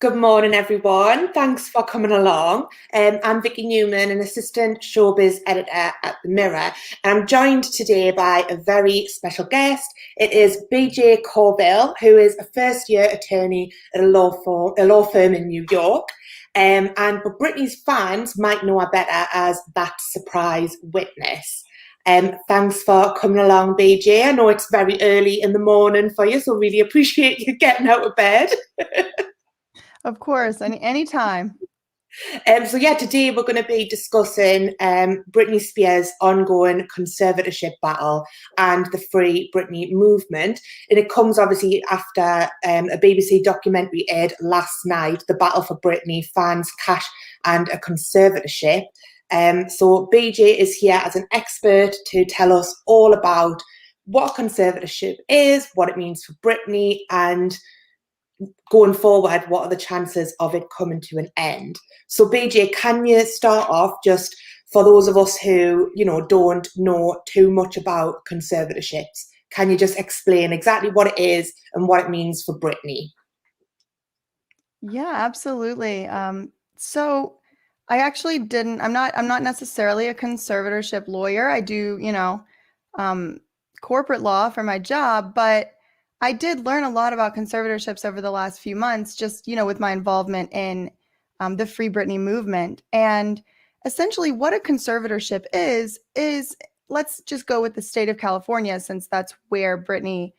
Good morning, everyone. Thanks for coming along. I'm Vicki Newman, an assistant showbiz editor at The Mirror, and I'm joined today by a very special guest. It is BJ Courville, who is a first-year attorney at a law firm in New York. But Britney's fans might know her better as that surprise witness. Thanks for coming along, BJ. I know it's very early in the morning for you, so really appreciate you getting out of bed. Of course, anytime. Today we're going to be discussing Britney Spears' ongoing conservatorship battle and the Free Britney movement. And it comes obviously after a BBC documentary aired last night, The Battle for Britney, Fans, Cash and a Conservatorship. So BJ is here as an expert to tell us all about what a conservatorship is, what it means for Britney, and going forward, what are the chances of it coming to an end? So BJ, can you start off just for those of us who, don't know too much about conservatorships? Can you just explain exactly what it is and what it means for Britney? Yeah, absolutely. So I actually I'm not necessarily a conservatorship lawyer. I do, corporate law for my job, but I did learn a lot about conservatorships over the last few months, just, with my involvement in the Free Britney movement. And essentially what a conservatorship is let's just go with the state of California, since that's where Britney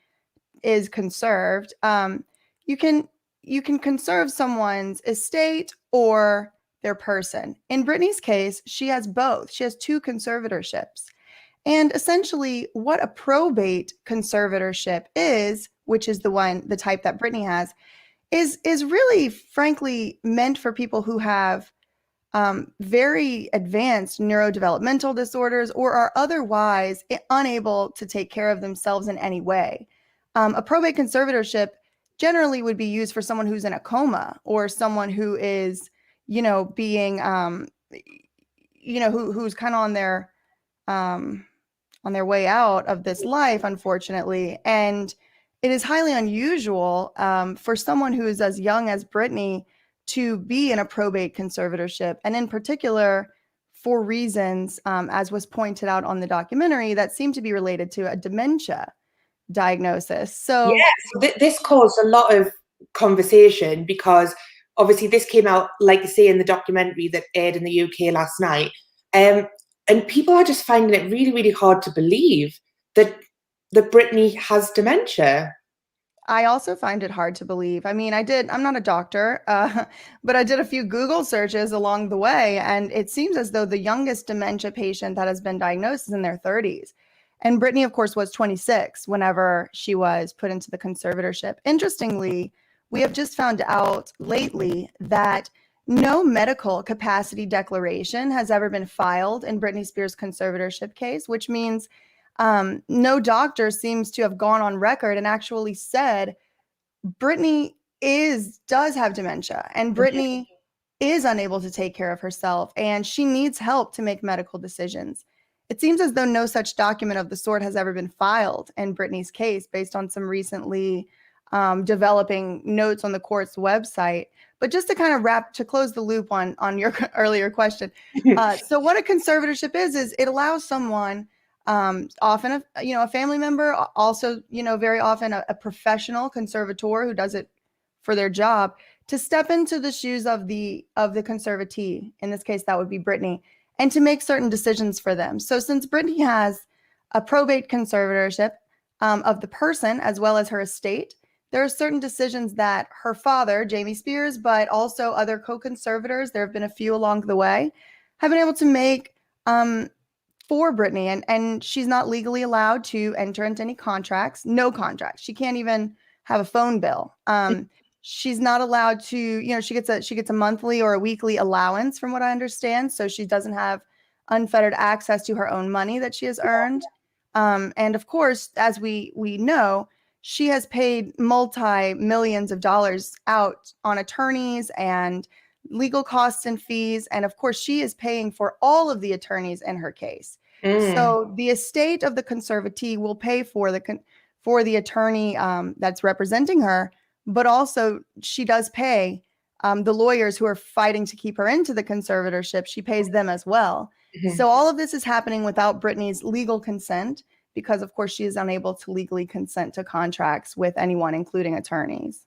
is conserved. You can conserve someone's estate or their person. In Britney's case, she has both. She has two conservatorships. And essentially, what a probate conservatorship is, which is the type that Britney has, is really, frankly, meant for people who have very advanced neurodevelopmental disorders or are otherwise unable to take care of themselves in any way. A probate conservatorship generally would be used for someone who's in a coma or someone who is, being, who's kind of on their way out of this life, unfortunately. And it is highly unusual for someone who is as young as Britney to be in a probate conservatorship, and in particular for reasons, as was pointed out on the documentary, that seem to be related to a dementia diagnosis. So this caused a lot of conversation because obviously this came out, like you say, in the documentary that aired in the UK last night. And people are just finding it really, really hard to believe that Britney has dementia. I also find it hard to believe. I mean, I'm not a doctor, but I did a few Google searches along the way, and it seems as though the youngest dementia patient that has been diagnosed is in their 30s. And Britney, of course, was 26 whenever she was put into the conservatorship. Interestingly, we have just found out lately that no medical capacity declaration has ever been filed in Britney Spears' conservatorship case, which means no doctor seems to have gone on record and actually said Britney does have dementia and Britney is unable to take care of herself and she needs help to make medical decisions. It seems as though no such document of the sort has ever been filed in Britney's case based on some recently developing notes on the court's website. But just to kind of close the loop on your earlier question. So what a conservatorship is it allows someone, often a family member, also, very often a professional conservator who does it for their job, to step into the shoes of the conservatee. In this case, that would be Britney, and to make certain decisions for them. So since Britney has a probate conservatorship of the person as well as her estate, there are certain decisions that her father, Jamie Spears, but also other co-conservators, there have been a few along the way, have been able to make for Britney. And she's not legally allowed to enter into any contracts, no contracts. She can't even have a phone bill. She's not allowed to, she gets a monthly or a weekly allowance from what I understand. So she doesn't have unfettered access to her own money that she has earned. And of course, as we know, she has paid multi-millions of dollars out on attorneys and legal costs and fees. And of course, she is paying for all of the attorneys in her case. So the estate of the conservatee will pay for the attorney that's representing her, but also she does pay the lawyers who are fighting to keep her into the conservatorship, she pays them as well. Mhm. So all of this is happening without Britney's legal consent, because of course she is unable to legally consent to contracts with anyone, including attorneys.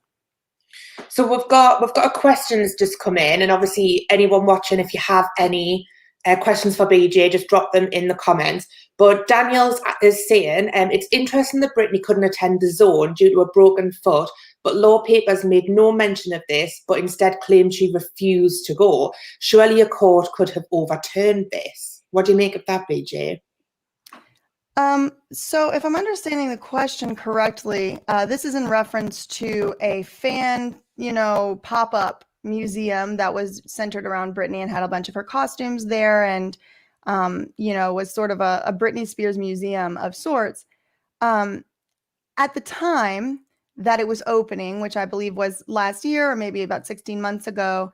So we've got a questions just come in, and obviously anyone watching, if you have any questions for BJ, just drop them in the comments. But Daniel's is saying it's interesting that Britney couldn't attend the zone due to a broken foot, but law papers made no mention of this, but instead claimed she refused to go. Surely a court could have overturned this. What do you make of that, BJ? So if I'm understanding the question correctly, this is in reference to a fan, pop-up museum that was centered around Britney and had a bunch of her costumes there, and was sort of a Britney Spears museum of sorts. At the time that it was opening, which I believe was last year or maybe about 16 months ago,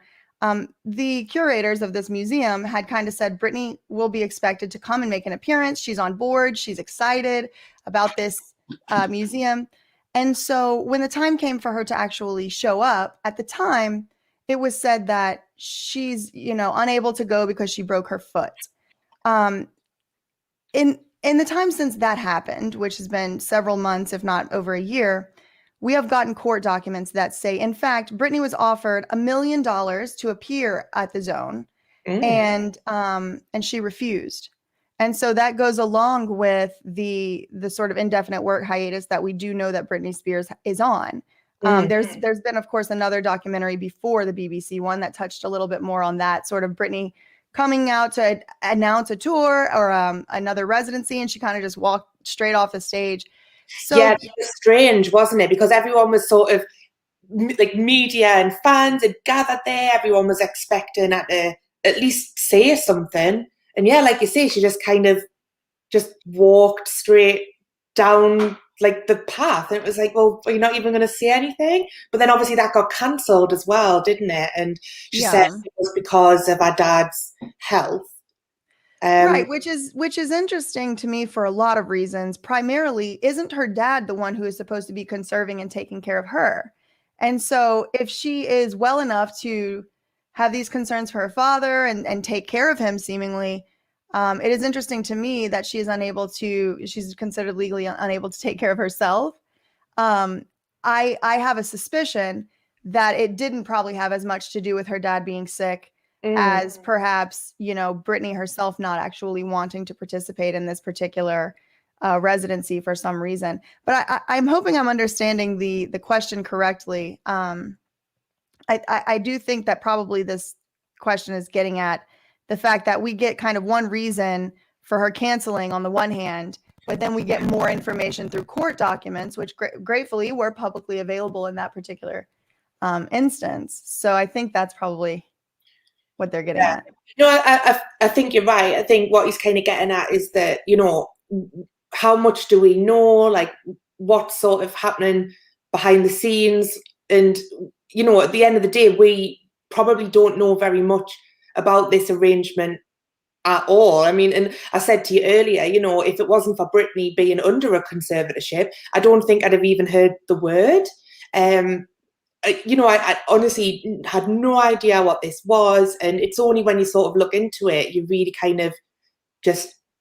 the curators of this museum had kind of said Britney will be expected to come and make an appearance. She's on board. She's excited about this museum. And so when the time came for her to actually show up, at the time, it was said that she's, unable to go because she broke her foot. In the time since that happened, which has been several months, if not over a year, we have gotten court documents that say, in fact, Britney was offered $1 million to appear at the zone, and she refused. And so that goes along with the sort of indefinite work hiatus that we do know that Britney Spears is on. There's been, of course, another documentary before the BBC one that touched a little bit more on that, sort of Britney coming out to announce a tour or another residency, and she kind of just walked straight off the stage. So yeah, it was strange, wasn't it? Because everyone was sort of like media and fans had gathered there. Everyone was expecting her to at least say something. And yeah, like you say, she just kind of just walked straight down like the path. And it was like, well, are you not even going to say anything? But then obviously that got cancelled as well, didn't it? And she said it was because of her dad's health. Right, which is interesting to me for a lot of reasons. Primarily, isn't her dad the one who is supposed to be conserving and taking care of her? And so if she is well enough to have these concerns for her father and take care of him, seemingly, it is interesting to me that she's considered legally unable to take care of herself. I have a suspicion that it didn't probably have as much to do with her dad being sick as perhaps, Britney herself not actually wanting to participate in this particular residency for some reason. But I'm hoping I'm understanding the question correctly. I do think that probably this question is getting at the fact that we get kind of one reason for her canceling on the one hand, but then we get more information through court documents, which gratefully were publicly available in that particular instance. So I think that's probably what they're getting at. No, I think you're right. I think what he's kind of getting at is that, how much do we know? Like, what's sort of happening behind the scenes? And, at the end of the day, we probably don't know very much about this arrangement at all. I mean, and I said to you earlier, if it wasn't for Britney being under a conservatorship, I don't think I'd have even heard the word. I honestly had no idea what this was, and it's only when you sort of look into it, you really kind of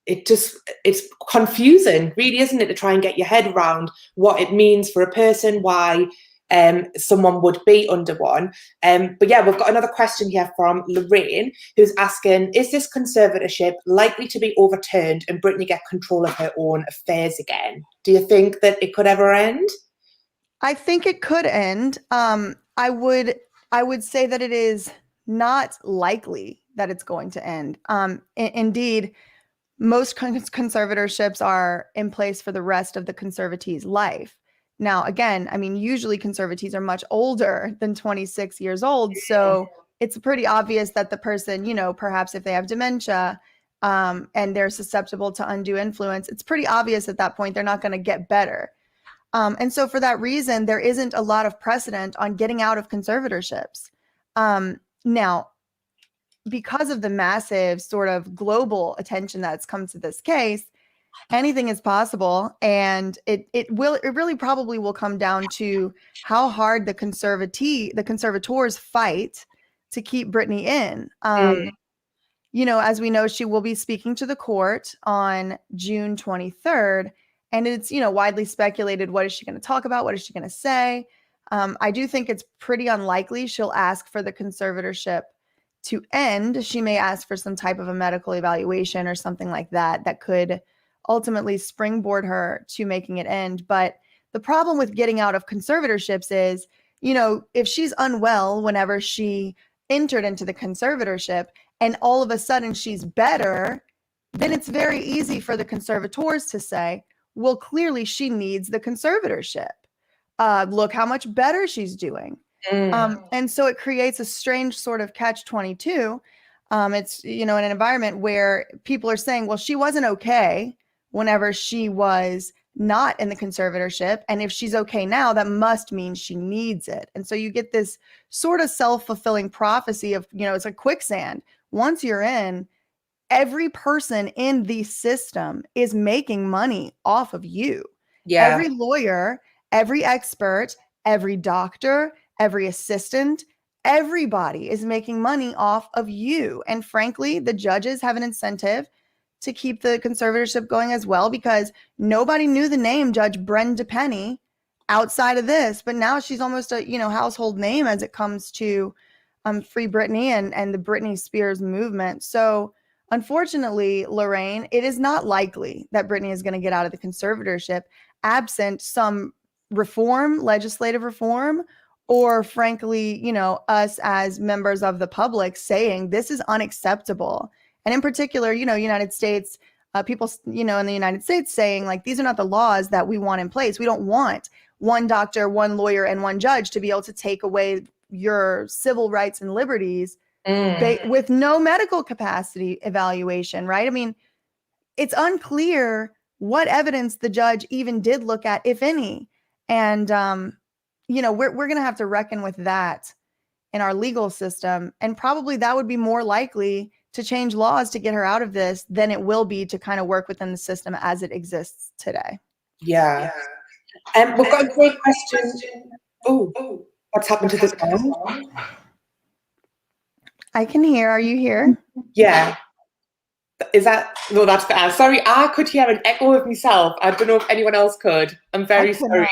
it's confusing, really, isn't it, to try and get your head around what it means for a person, why someone would be under one. But yeah, we've got another question here from Lorraine, who's asking, is this conservatorship likely to be overturned and Britney get control of her own affairs again? Do you think that it could ever end? I think it could end. I would say that it is not likely that it's going to end. Indeed, most conservatorships are in place for the rest of the conservatee's life. Now, again, I mean, usually conservatees are much older than 26 years old. So it's pretty obvious that the person, perhaps if they have dementia and they're susceptible to undue influence, it's pretty obvious at that point they're not going to get better. And so for that reason, there isn't a lot of precedent on getting out of conservatorships. Now, because of the massive sort of global attention that's come to this case, anything is possible, and it really probably will come down to how hard the conservators fight to keep Britney in. You know, as we know, she will be speaking to the court on June 23rd, and it's, you know, widely speculated, what is she going to talk about? What is she going to say? I do think it's pretty unlikely she'll ask for the conservatorship to end. She may ask for some type of a medical evaluation or something like that that could ultimately springboard her to making it end. But the problem with getting out of conservatorships is, you know, if she's unwell whenever she entered into the conservatorship and all of a sudden she's better, then it's very easy for the conservators to say, well, clearly she needs the conservatorship. Look how much better she's doing. And so it creates a strange sort of catch-22. It's, you know, in an environment where people are saying, well, she wasn't okay whenever she was not in the conservatorship. And if she's okay now, that must mean she needs it. And so you get this sort of self-fulfilling prophecy of, you know, it's a quicksand. Once you're in, every person in the system is making money off of you. Yeah. Every lawyer, every expert, every doctor, every assistant, everybody is making money off of you. And frankly, the judges have an incentive to keep the conservatorship going as well, because nobody knew the name Judge Brenda Penny outside of this, but now she's almost a, you know, household name as it comes to Free Britney and the Britney Spears movement. So unfortunately, Lorraine, it is not likely that Britney is going to get out of the conservatorship absent some reform, legislative reform, or frankly, you know, us as members of the public saying this is unacceptable. And in particular, you know, United States, people, you know, in the United States saying, like, these are not the laws that we want in place. We don't want one doctor, one lawyer, and one judge to be able to take away your civil rights and liberties with no medical capacity evaluation, right? I mean, it's unclear what evidence the judge even did look at, if any. And, you know, we're going to have to reckon with that in our legal system. And probably that would be more likely to change laws to get her out of this than it will be to kind of work within the system as it exists today. Yeah. We've got a great question. Oh, what's happened to the sound? I can hear. Are you here? Yeah. Is that, no, that's bad. Sorry, I could hear an echo of myself. I don't know if anyone else could. I'm very sorry.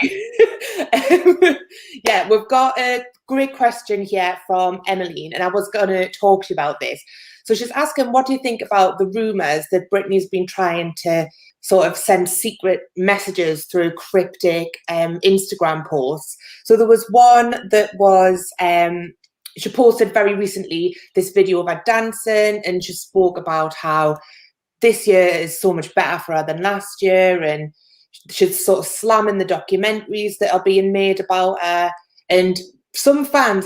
Yeah, we've got a great question here from Emmeline, and I was going to talk to you about this. So she's asking, what do you think about the rumours that Britney's been trying to sort of send secret messages through cryptic Instagram posts? So there was one that was, she posted very recently this video of her dancing, and she spoke about how this year is so much better for her than last year, and she's sort of slamming the documentaries that are being made about her. And some fans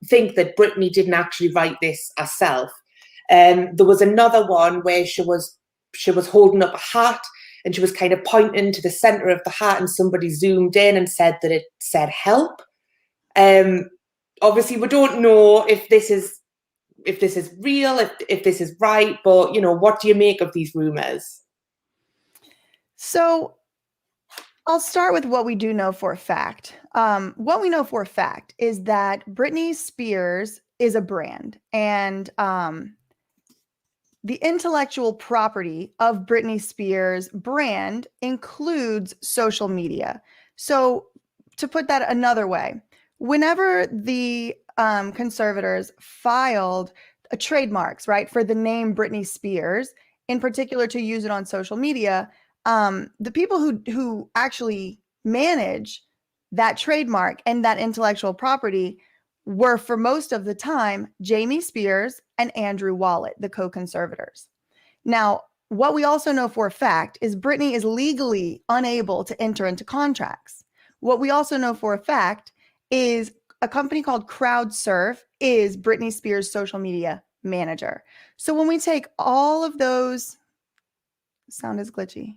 think that Britney didn't actually write this herself. There was another one where she was holding up a hat, and she was kind of pointing to the center of the hat, and somebody zoomed in and said that it said help. Obviously, we don't know if this is real, if this is right, but, you know, what do you make of these rumors? So I'll start with what we do know for a fact. What we know for a fact is that Britney Spears is a brand, and the intellectual property of Britney Spears brand includes social media. So to put that another way, whenever the conservators filed trademarks, right, for the name Britney Spears, in particular to use it on social media, the people who actually manage that trademark and that intellectual property were, for most of the time, Jamie Spears and Andrew Wallet, the co-conservators. Now, what we also know for a fact is Britney is legally unable to enter into contracts. What we also know for a fact is a company called CrowdSurf is Britney Spears' social media manager. So when we take all of those, sound is glitchy.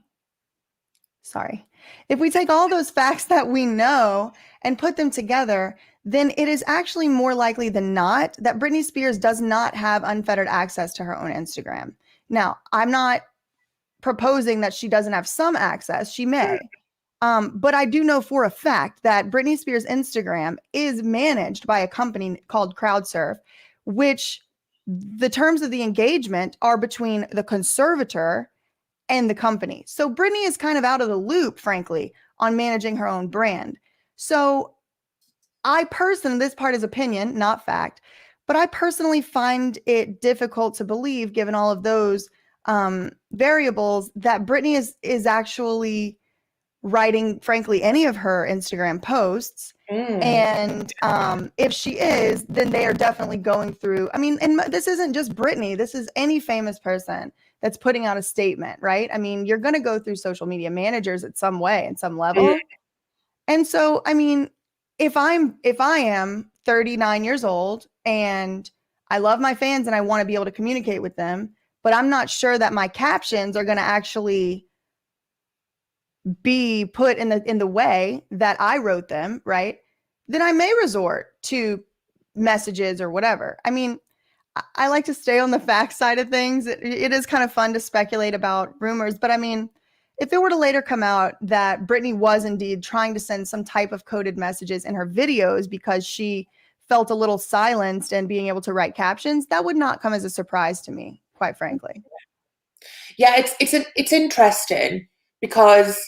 Sorry. If we take all those facts that we know and put them together, then it is actually more likely than not that Britney Spears does not have unfettered access to her own Instagram. Now, I'm not proposing that she doesn't have some access. She may. But I do know for a fact that Britney Spears' Instagram is managed by a company called CrowdSurf, which the terms of the engagement are between the conservator and the company. So Britney is kind of out of the loop, frankly, on managing her own brand. So I personally, this part is opinion, not fact, but I personally find it difficult to believe, given all of those variables, that Britney is actually writing, frankly, any of her Instagram posts. And if she is, then they are definitely going through. I mean, and this isn't just Britney. This is any famous person that's putting out a statement, right? I mean, you're going to go through social media managers at some way, in some level. And so, I mean, if I am 39 years old and I love my fans and I want to be able to communicate with them, but I'm not sure that my captions are going to actually be put in the way that I wrote them, right? Then I may resort to messages or whatever. I mean, I like to stay on the fact side of things. It is kind of fun to speculate about rumors, but I mean, if it were to later come out that Britney was indeed trying to send some type of coded messages in her videos because she felt a little silenced and being able to write captions, that would not come as a surprise to me, quite frankly. Yeah, it's interesting because,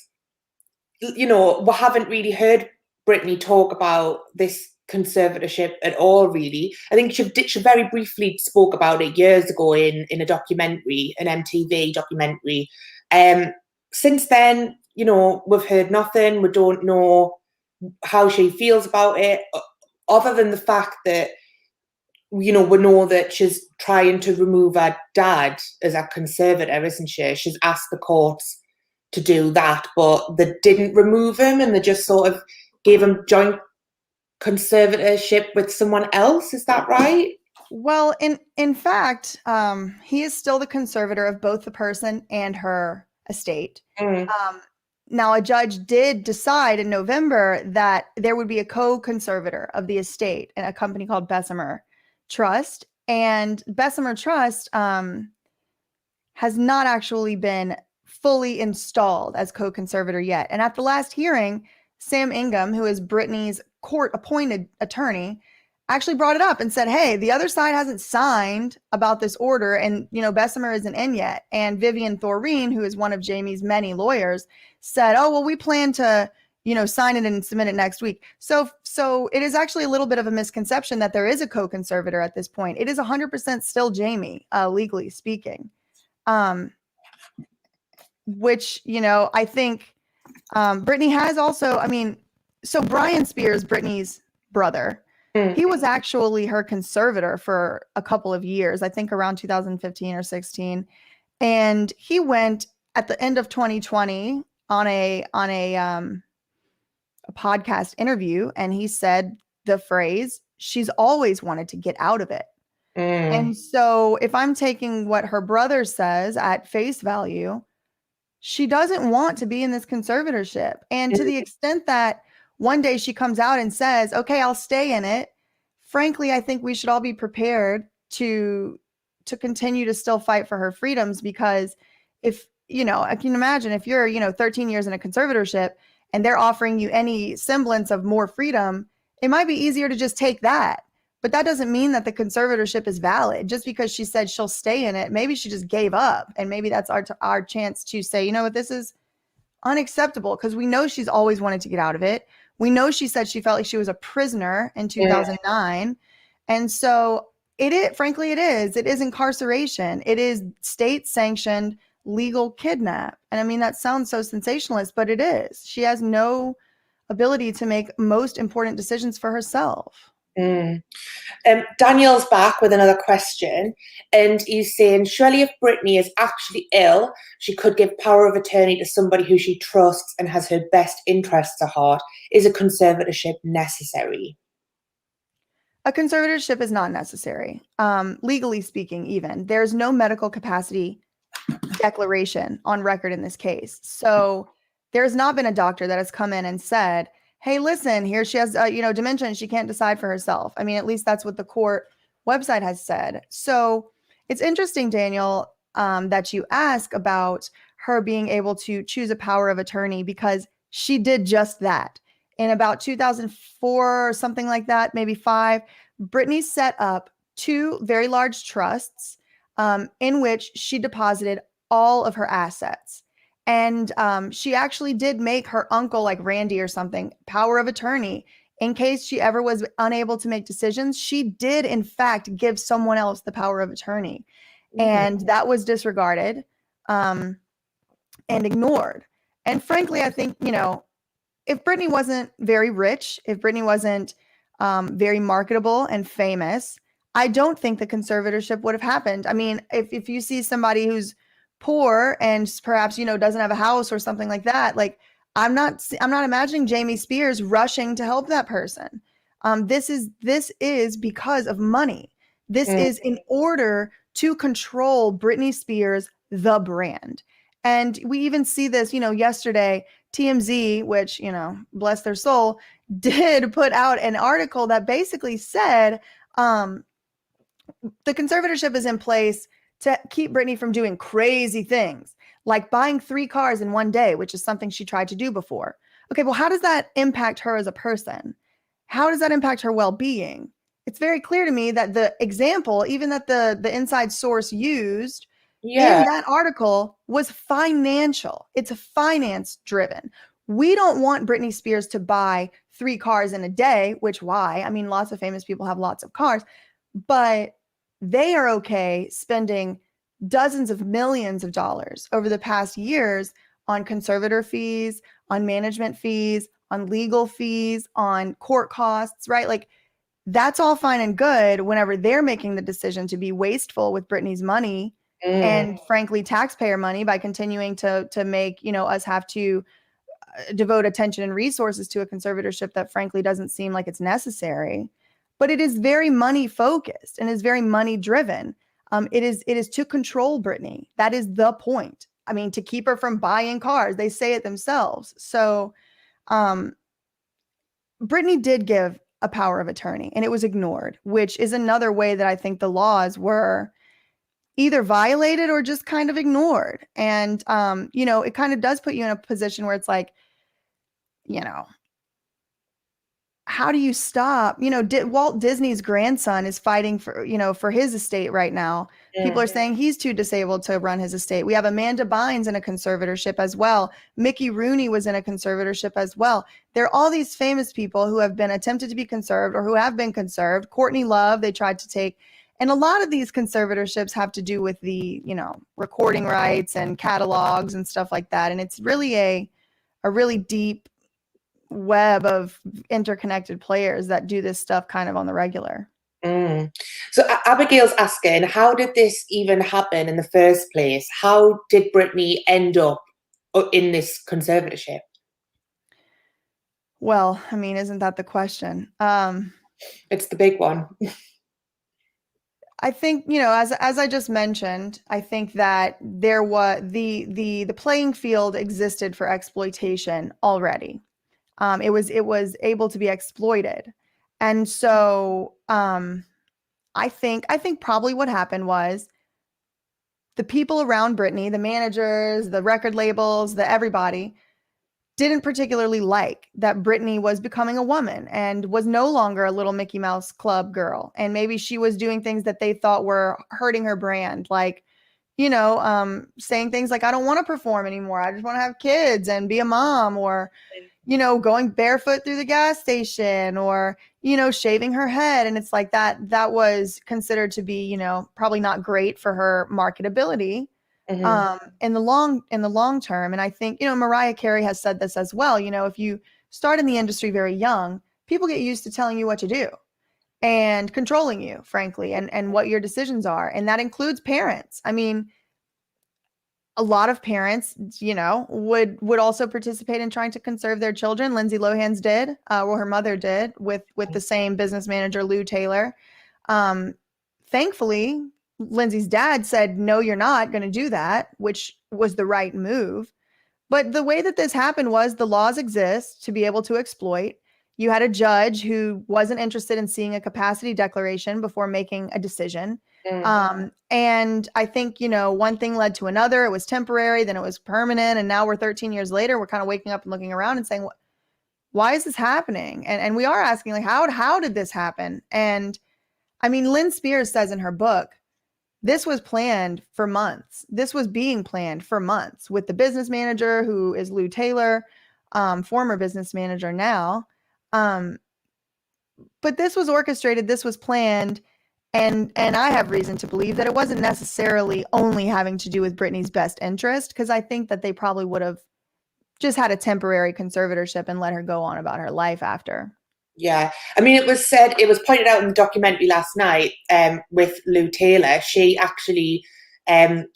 you know, we haven't really heard Britney talk about this conservatorship at all, really. I think she very briefly spoke about it years ago in a documentary, an MTV documentary. Since then, you know, we've heard nothing. We don't know how she feels about it, other than the fact that, you know, we know that she's trying to remove her dad as a conservator, isn't she? She's asked the courts to do that, but they didn't remove him and they just sort of gave him joint conservatorship with someone else. Is that right? Well, in fact, he is still the conservator of both the person and her estate. Now, a judge did decide in November that there would be a co-conservator of the estate in a company called Bessemer Trust. And Bessemer Trust has not actually been fully installed as co-conservator yet. And at the last hearing, Sam Ingham, who is Britney's court-appointed attorney, actually brought it up and said, hey, the other side hasn't signed about this order, and, you know, Bessemer isn't in yet. And Vivian Thoreen, who is one of Jamie's many lawyers, said, oh, well, we plan to, you know, sign it and submit it next week. So it is actually a little bit of a misconception that there is a co-conservator at this point. It is 100% still Jamie, legally speaking. Which, you know, I think Britney has also, I mean, so Brian Spears, Britney's brother, he was actually her conservator for a couple of years, I think around 2015 or 16. And he went at the end of 2020 on a podcast interview, and he said the phrase, she's always wanted to get out of it. And so if I'm taking what her brother says at face value, she doesn't want to be in this conservatorship. And to the extent that one day she comes out and says, okay, I'll stay in it, frankly, I think we should all be prepared to continue to still fight for her freedoms. Because if, you know, I can imagine if you're, you know, 13 years in a conservatorship and they're offering you any semblance of more freedom, it might be easier to just take that. But that doesn't mean that the conservatorship is valid. Just because she said she'll stay in it, maybe she just gave up. And maybe that's our chance to say, you know what, this is unacceptable, because we know she's always wanted to get out of it. We know she said she felt like she was a prisoner in 2009. And so frankly, it is incarceration. It is state-sanctioned legal kidnap. And I mean, that sounds so sensationalist, but it is. She has no ability to make most important decisions for herself. Daniel's back with another question, and he's saying, surely if Britney is actually ill, she could give power of attorney to somebody who she trusts and has her best interests at heart. Is a conservatorship necessary? A conservatorship is not necessary. Legally speaking, even. There's no medical capacity declaration on record in this case. So there's not been a doctor that has come in and said, hey, listen, here she has, dementia and she can't decide for herself. I mean, at least that's what the court website has said. So it's interesting, Daniel, that you ask about her being able to choose a power of attorney, because she did just that. In about 2004 or something like that, maybe 5, Britney set up 2 very large trusts in which she deposited all of her assets. And she actually did make her uncle, like Randy or something, power of attorney. In case she ever was unable to make decisions, she did, in fact, give someone else the power of attorney. And that was disregarded and ignored. And frankly, I think, if Britney wasn't very rich, if Britney wasn't very marketable and famous, I don't think the conservatorship would have happened. I mean, if you see somebody who's poor and perhaps, doesn't have a house or something like that, like I'm not imagining Jamie Spears rushing to help that person. This is because of money. This is in order to control Britney Spears, the brand. And we even see this, yesterday, TMZ, which, bless their soul, did put out an article that basically said the conservatorship is in place to keep Britney from doing crazy things, like buying 3 cars in one day, which is something she tried to do before. Okay, well, how does that impact her as a person? How does that impact her well-being? It's very clear to me that the example, even that the inside source used in that article, was financial. It's finance driven. We don't want Britney Spears to buy 3 cars in a day, which why? I mean, lots of famous people have lots of cars, but they are okay spending dozens of millions of dollars over the past years on conservator fees, on management fees, on legal fees, on court costs, right? Like, that's all fine and good whenever they're making the decision to be wasteful with Britney's money and frankly taxpayer money by continuing to make us have to devote attention and resources to a conservatorship that frankly doesn't seem like it's necessary. But it is very money focused and is very money driven. It is to control Britney. That is the point. I mean, to keep her from buying cars. They say it themselves. So Britney did give a power of attorney and it was ignored, which is another way that I think the laws were either violated or just kind of ignored. And, it kind of does put you in a position where it's like, how do you stop? Walt Disney's grandson is fighting for his estate right now. People are saying he's too disabled to run his estate. We have Amanda Bynes in a conservatorship as well. Mickey Rooney was in a conservatorship as well. There are all these famous people who have been attempted to be conserved or who have been conserved. Courtney Love, they tried to take. And a lot of these conservatorships have to do with the, recording rights and catalogs and stuff like that. And it's really a really deep web of interconnected players that do this stuff kind of on the regular. So Abigail's asking, how did this even happen in the first place? How did Britney end up in this conservatorship? Well, I mean, isn't that the question? It's the big one. I think, as I just mentioned, I think that there was the playing field existed for exploitation already. It was able to be exploited. And so I think probably what happened was the people around Britney, the managers, the record labels, everybody didn't particularly like that Britney was becoming a woman and was no longer a little Mickey Mouse Club girl. And maybe she was doing things that they thought were hurting her brand, like, saying things like, I don't want to perform anymore. I just want to have kids and be a mom, or, going barefoot through the gas station, or, shaving her head. And it's like that was considered to be, probably not great for her marketability. In the long term. And I think, Mariah Carey has said this as well. If you start in the industry very young, people get used to telling you what to do and controlling you, frankly, and what your decisions are. And that includes parents. I mean, a lot of parents, would also participate in trying to conserve their children. Lindsay Lohan's did, her mother did with the same business manager, Lou Taylor. Thankfully, Lindsay's dad said, no, you're not going to do that, which was the right move. But the way that this happened was the laws exist to be able to exploit. You had a judge who wasn't interested in seeing a capacity declaration before making a decision. And I think, one thing led to another. It was temporary, then it was permanent. And now we're 13 years later, we're kind of waking up and looking around and saying, why is this happening? And we are asking, like, how did this happen? And I mean, Lynn Spears says in her book, this was planned for months. This was being planned for months with the business manager, who is Lou Taylor, former business manager now. But this was orchestrated. This was planned. And I have reason to believe that it wasn't necessarily only having to do with Britney's best interest, because I think that they probably would have just had a temporary conservatorship and let her go on about her life after. Yeah, I mean, it was pointed out in the documentary last night with Lou Taylor. She actually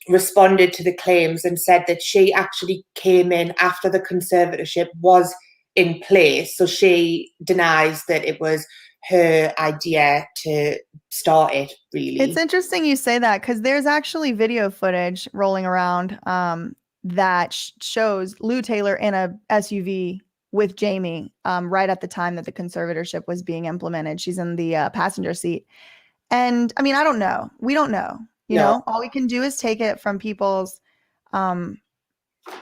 responded to the claims and said that she actually came in after the conservatorship was in place. So she denies that it was her idea to start it, really. It's interesting you say that, because there's actually video footage rolling around that shows Lou Taylor in a SUV with Jamie right at the time that the conservatorship was being implemented. She's in the passenger seat. And I mean, I don't know. We don't know. You know, all we can do is take it from people's, from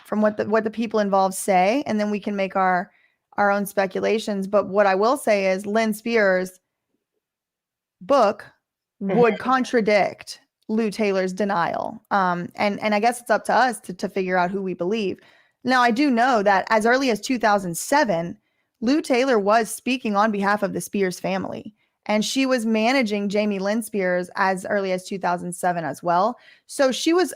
what the people involved say, and then we can make our own speculations. But what I will say is Lynn Spears' book would contradict Lou Taylor's denial. And I guess it's up to us to figure out who we believe. Now, I do know that as early as 2007, Lou Taylor was speaking on behalf of the Spears family, and she was managing Jamie Lynn Spears as early as 2007 as well. So she was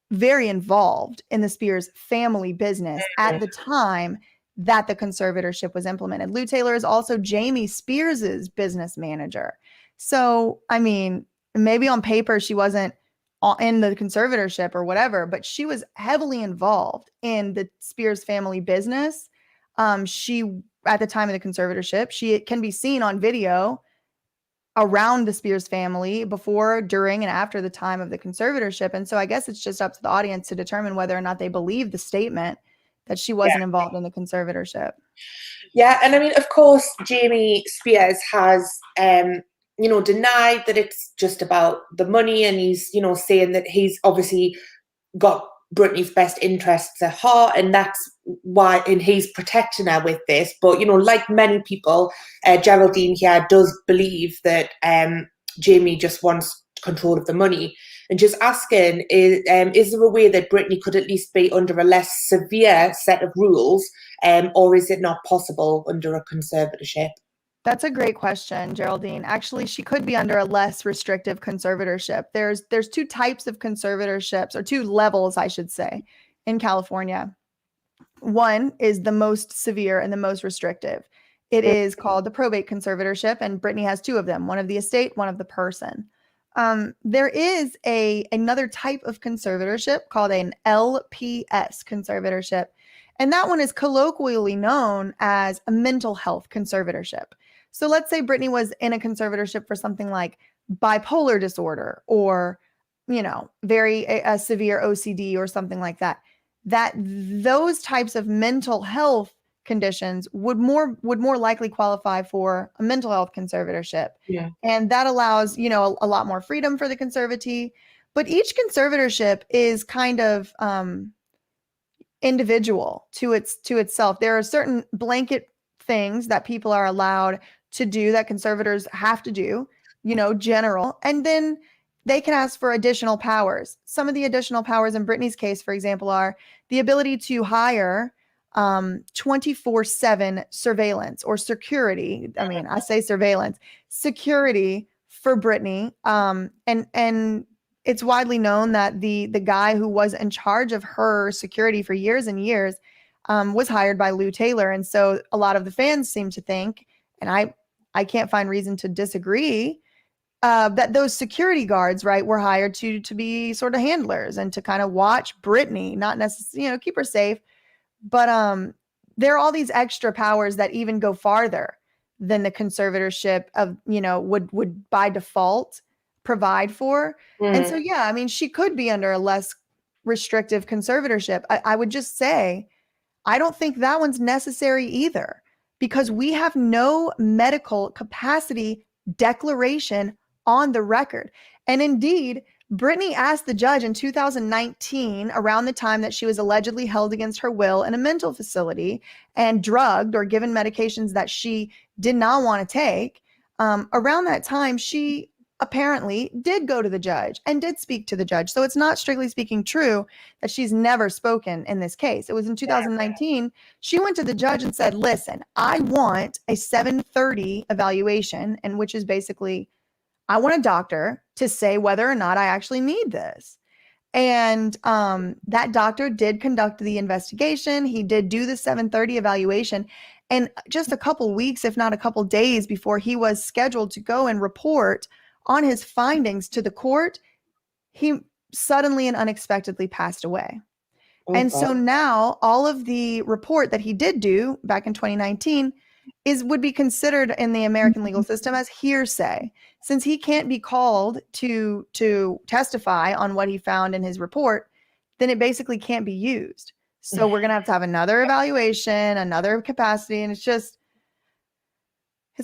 very involved in the Spears family business at the time that the conservatorship was implemented. Lou Taylor is also Jamie Spears's business manager. So, I mean, maybe on paper she wasn't in the conservatorship or whatever, but she was heavily involved in the Spears family business. She, at the time of the conservatorship, she can be seen on video around the Spears family before, during, and after the time of the conservatorship. And so I guess it's just up to the audience to determine whether or not they believe the statement that she wasn't involved in the conservatorship. Yeah, and I mean, of course, Jamie Spears has denied that it's just about the money, and he's, saying that he's obviously got Britney's best interests at heart, and that's why, and he's protecting her with this. But, like many people, Geraldine here does believe that Jamie just wants control of the money. And just asking, is there a way that Britney could at least be under a less severe set of rules, or is it not possible under a conservatorship? That's a great question, Geraldine. Actually, she could be under a less restrictive conservatorship. There's two types of conservatorships, or two levels, I should say, in California. One is the most severe and the most restrictive. It is called the probate conservatorship, and Britney has two of them, one of the estate, one of the person. There is another type of conservatorship called an LPS conservatorship, and that one is colloquially known as a mental health conservatorship. So let's say Britney was in a conservatorship for something like bipolar disorder, or, very severe OCD or something like that. Those types of mental health conditions would more likely qualify for a mental health conservatorship. Yeah. And that allows, a lot more freedom for the conservatee. But each conservatorship is kind of individual to itself. There are certain blanket things that people are allowed to do, that conservators have to do, general, and then they can ask for additional powers. Some of the additional powers in Britney's case, for example, are the ability to hire 24/7 surveillance or security. I mean, I say surveillance, security for Britney. And it's widely known that the guy who was in charge of her security for years and years was hired by Lou Taylor. And so a lot of the fans seem to think, and I can't find reason to disagree, that those security guards, right, were hired to be sort of handlers and to kind of watch Britney, not necessarily, keep her safe. But there are all these extra powers that even go farther than the conservatorship of, would by default provide for. And so, yeah, I mean, she could be under a less restrictive conservatorship. I would just say, I don't think that one's necessary either, because we have no medical capacity declaration on the record. And indeed, Britney asked the judge in 2019, around the time that she was allegedly held against her will in a mental facility and drugged or given medications that she did not want to take. Around that time, she apparently did go to the judge and did speak to the judge. So it's not strictly speaking true that she's never spoken in this case. It was in 2019, she went to the judge and said, listen, I want a 730 evaluation, and which is basically, I want a doctor to say whether or not I actually need this. And that doctor did conduct the investigation. He did do the 730 evaluation. And just a couple weeks, if not a couple days before he was scheduled to go and report on his findings to the court, he suddenly and unexpectedly passed away. Okay. And so now all of the report that he did do back in 2019 would be considered in the American legal system as hearsay, since he can't be called to testify on what he found in his report. Then it basically can't be used. So we're going to have another evaluation, another capacity, and it's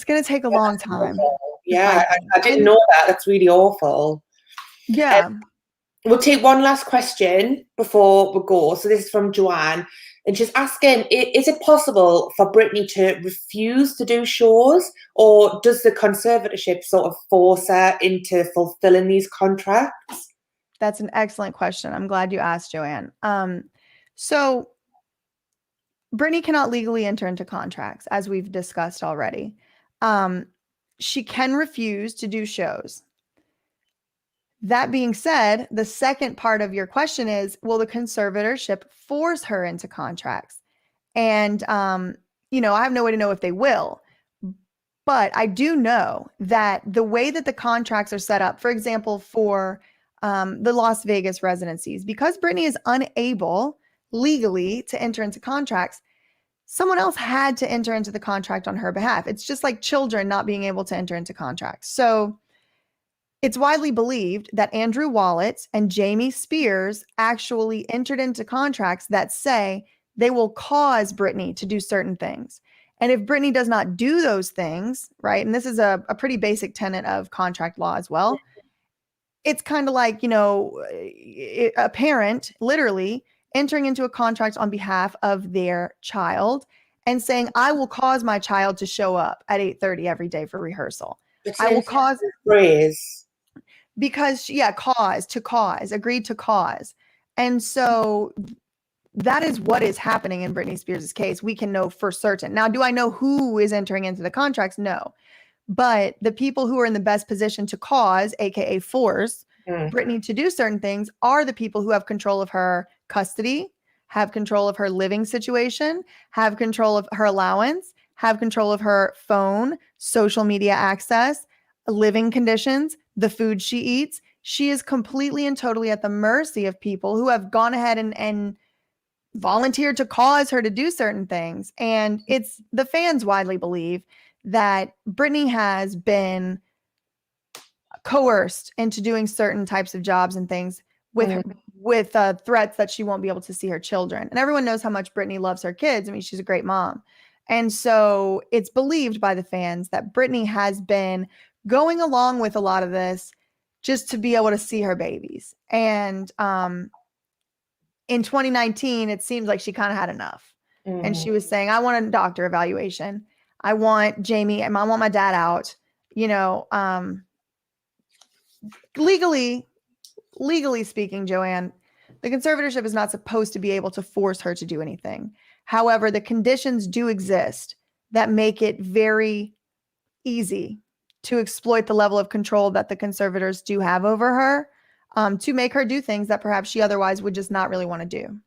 going to take a long time. Yeah, I didn't know that. That's really awful. Yeah. We'll take one last question before we go. So this is from Joanne, and she's asking, is it possible for Britney to refuse to do shows, or does the conservatorship sort of force her into fulfilling these contracts? That's an excellent question. I'm glad you asked, Joanne. So Britney cannot legally enter into contracts, as we've discussed already. She can refuse to do shows. That being said, the second part of your question is, will the conservatorship force her into contracts? And, I have no way to know if they will. But I do know that the way that the contracts are set up, for example, for the Las Vegas residencies, because Britney is unable legally to enter into contracts, someone else had to enter into the contract on her behalf. It's just like children not being able to enter into contracts. So it's widely believed that Andrew Wallet and Jamie Spears actually entered into contracts that say they will cause Britney to do certain things. And if Britney does not do those things, right, and this is a pretty basic tenet of contract law as well, it's kind of like, a parent literally entering into a contract on behalf of their child and saying, I will cause my child to show up at 8:30 every day for rehearsal. I will cause phrase. Because, agreed to cause. And so that is what is happening in Britney Spears' case. We can know for certain. Now, do I know who is entering into the contracts? No. But the people who are in the best position to cause, aka force, Britney to do certain things are the people who have control of her custody, have control of her living situation, have control of her allowance, have control of her phone, social media access, living conditions, the food she eats. She is completely and totally at the mercy of people who have gone ahead and volunteered to cause her to do certain things. And it's the fans widely believe that Britney has been coerced into doing certain types of jobs and things with threats that she won't be able to see her children. And everyone knows how much Britney loves her kids. I mean, she's a great mom. And so it's believed by the fans that Britney has been going along with a lot of this just to be able to see her babies. And in 2019, it seems like she kind of had enough. And she was saying, I want a doctor evaluation. I want Jamie, and I want my dad out. Legally speaking, Joanne, the conservatorship is not supposed to be able to force her to do anything. However, the conditions do exist that make it very easy to exploit the level of control that the conservators do have over her, to make her do things that perhaps she otherwise would just not really want to do.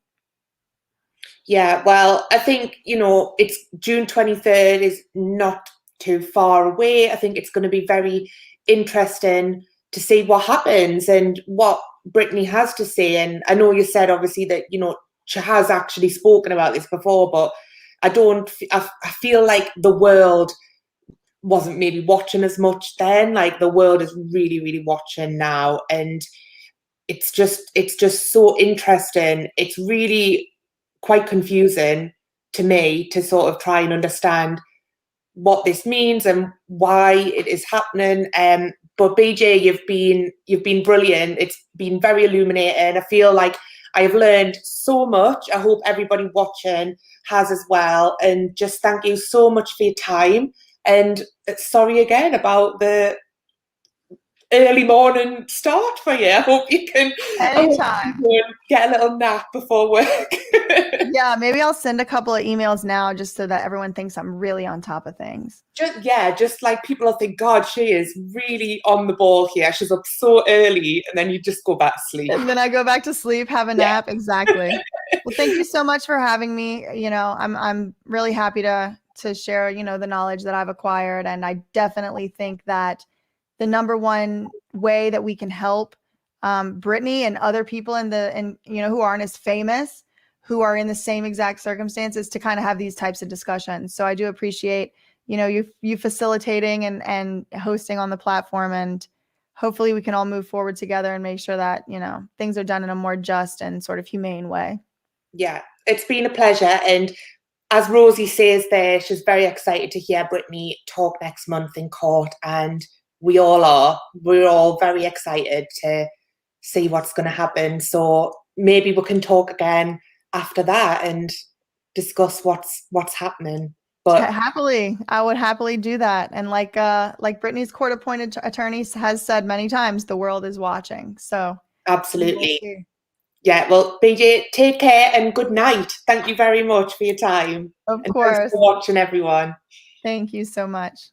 Yeah, well, I think, it's June 23rd is not too far away. I think it's going to be very interesting to see what happens and what Britney has to say. And I know you said, obviously, that, she has actually spoken about this before, but I feel like the world wasn't maybe watching as much then. Like, the world is really, really watching now. And it's just so interesting. It's really quite confusing to me to sort of try and understand what this means and why it is happening. but BJ, you've been brilliant. It's been very illuminating. I feel like I have learned so much. I hope everybody watching has as well. And just thank you so much for your time. And sorry again about the early morning start for you. I hope you can Anytime. get a little nap before work. Yeah, maybe I'll send a couple of emails now just so that everyone thinks I'm really on top of things. Just like people will think, God, she is really on the ball here. She's up so early, and then you just go back to sleep. And then I go back to sleep, have a nap. Exactly. Well, thank you so much for having me. You know, I'm really happy to share, you know, the knowledge that I've acquired. And I definitely think that the number one way that we can help Britney and other people you know, who aren't as famous, who are in the same exact circumstances, to kind of have these types of discussions. So I do appreciate, you know, you facilitating and hosting on the platform, and hopefully we can all move forward together and make sure that, you know, things are done in a more just and sort of humane way. Yeah, it's been a pleasure. And as Rosie says there, she's very excited to hear Britney talk next month in court, and we all are. We're all very excited to see what's going to happen. So maybe we can talk again after that and discuss what's happening. But happily, I would happily do that. And like Britney's court-appointed attorney has said many times, the world is watching. So absolutely. Yeah, well, BJ, take care and good night. Thank you very much for your time. Of and course. Thanks for watching, everyone. Thank you so much.